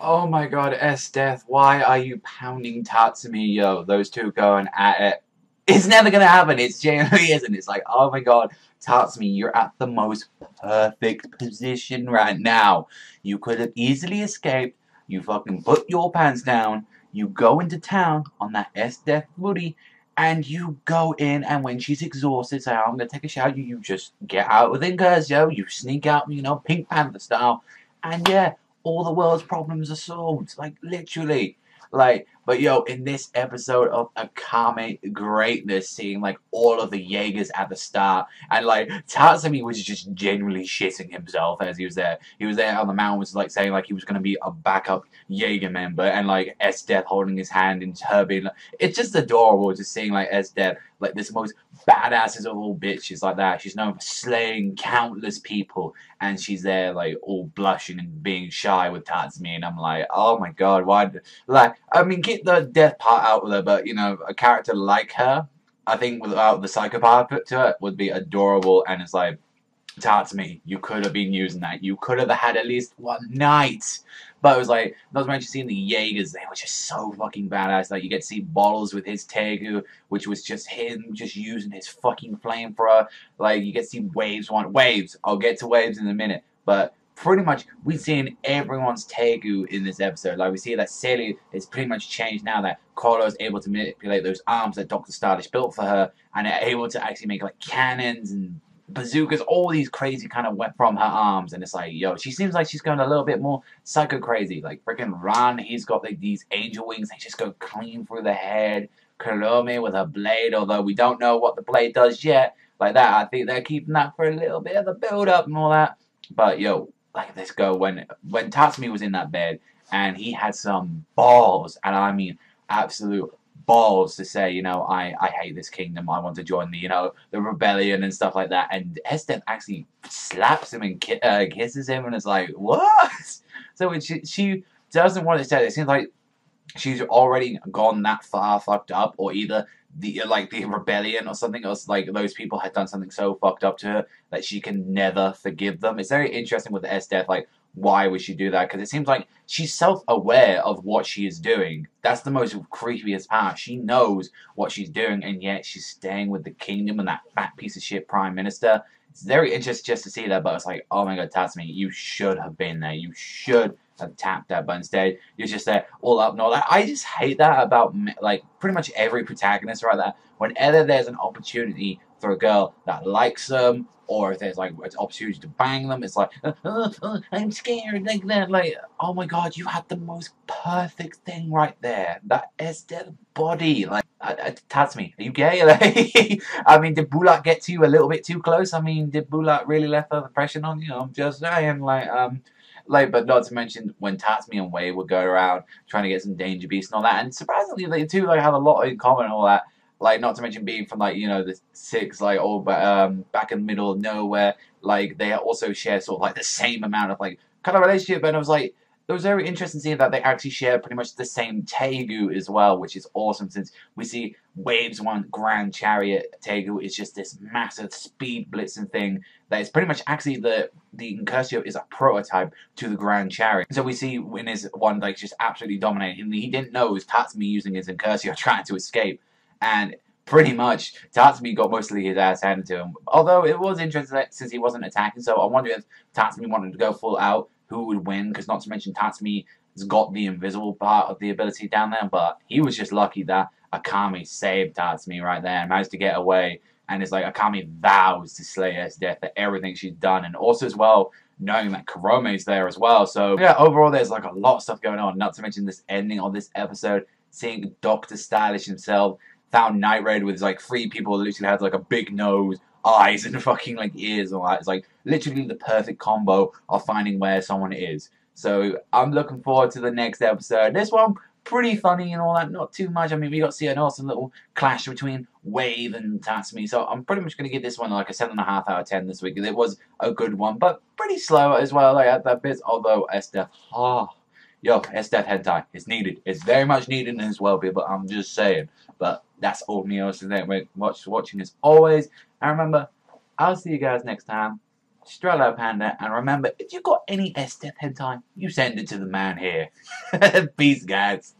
Oh my god, Esdeath, why are you pounding Tatsumi? Yo, those two going at it. It's never gonna happen. It's genuinely isn't. It's like, oh my god, Tatsumi, you're at the most perfect position right now. You could have easily escaped. You fucking put your pants down. You go into town on that Esdeath booty, and you go in. And when she's exhausted, say, I'm gonna take a shower. You just get out within curse, yo. You sneak out, Pink Panther style, and yeah, all the world's problems are solved. Like, literally. Like, but yo, in this episode of Akame greatness, seeing like all of the Jaegers at the start, and like Tatsumi was just genuinely shitting himself as he was there. He was there on the mountain, was like saying like he was gonna be a backup Jaeger member, and like Esdeath holding his hand and her being like, it's just adorable just seeing like Esdeath, like this most badasses of all bitches like that. She's known for slaying countless people, and she's there like all blushing and being shy with Tatsumi, and I'm like, oh my god, why? Like, I mean, keep the death part out with her, but a character like her, I think without the psychopath put to it, would be adorable. And it's like, Tatsumi, you could have been using that. You could have had at least one night. But it was like, not to mention seeing the Jaegers, they were just so fucking badass. Like, you get to see Bottles with his Tegu, which was just him just using his fucking flamethrower. Like, you get to see Waves. I'll get to Waves in a minute. But pretty much, we've seen everyone's Tegu in this episode. Like, we see that Sally is pretty much changed now that Koro is able to manipulate those arms that Dr. Stylish built for her, and are able to actually make, like, cannons and bazookas, all these crazy kind of went from her arms, and it's like, yo, she seems like she's going a little bit more psycho crazy. Like freaking Ran, he's got like these angel wings, they just go clean through the head. Kurome with her blade, although we don't know what the blade does yet. Like that, I think they're keeping that for a little bit of the build up and all that. But yo, like let's go when Tatsumi was in that bed and he had some balls, and I mean absolute balls to say, I hate this kingdom. I want to join the rebellion and stuff like that. And Esdeath actually slaps him and kisses him, and it's like, what? So when she doesn't want to say it seems like she's already gone that far fucked up, or either the rebellion or something else, like those people had done something so fucked up to her that she can never forgive them. It's very interesting with Esdeath, like why would she do that? Because it seems like she's self-aware of what she is doing. That's the most creepiest part. She knows what she's doing, and yet she's staying with the kingdom and that fat piece of shit prime minister. It's very interesting just to see that, but it's like, oh my god, Tatsumi, you should have been there. You should have tapped that, but instead you're just there all up and all that. I just hate that about like pretty much every protagonist right there. Whenever there's an opportunity for a girl that likes them, or if there's like an opportunity to bang them, it's like, I'm scared, like that. Like, oh my god, you had the most perfect thing right there. That Esdeath body. Like, Tatsumi, are you gay? Like, I mean, did Bulak get to you a little bit too close? I mean, did Bulak really left the impression on you? I'm just saying, but not to mention when Tatsumi and Wei would go around trying to get some danger beasts and all that, and surprisingly they two have a lot in common and all that. Like, not to mention being from the six, like all back in the middle of nowhere. Like they also share sort of like the same amount of like kind of relationship, and it was very interesting seeing that they actually share pretty much the same Tegu as well, which is awesome since we see Wave's one Grand Chariot Tegu is just this massive speed blitzing thing that is pretty much actually the Incursio is a prototype to the Grand Chariot. So we see in his one like just absolutely dominating. He didn't know it was Tatsumi using his Incursio trying to escape. And pretty much, Tatsumi got mostly his ass handed to him. Although it was interesting since he wasn't attacking, so I wonder if Tatsumi wanted to go full out, who would win, because not to mention Tatsumi has got the invisible part of the ability down there, but he was just lucky that Akame saved Tatsumi right there and managed to get away. And it's like Akame vows to slay Esdeath for everything she's done, and also as well, knowing that Kurome's there as well. So yeah, overall there's like a lot of stuff going on, not to mention this ending of this episode, seeing Dr. Stylish himself found Night Raid with like 3 people that literally had like a big nose, eyes, and fucking like ears and all that. It's like literally the perfect combo of finding where someone is. So I'm looking forward to the next episode. This one pretty funny and all that, not too much. I mean, we got to see an awesome little clash between Wave and Tatsumi. So I'm pretty much going to give this one like a 7.5 out of 10 this week. It was a good one, but pretty slow as well. Like at that bit, although Esdeath, yo, Esdeath Hentai. It's needed. It's very much needed as well, people. I'm just saying. But that's all me else today. Watching as always. And remember, I'll see you guys next time. Strello Panda, and remember, if you've got any Esdeath Hentai, you send it to the man here. Peace, guys.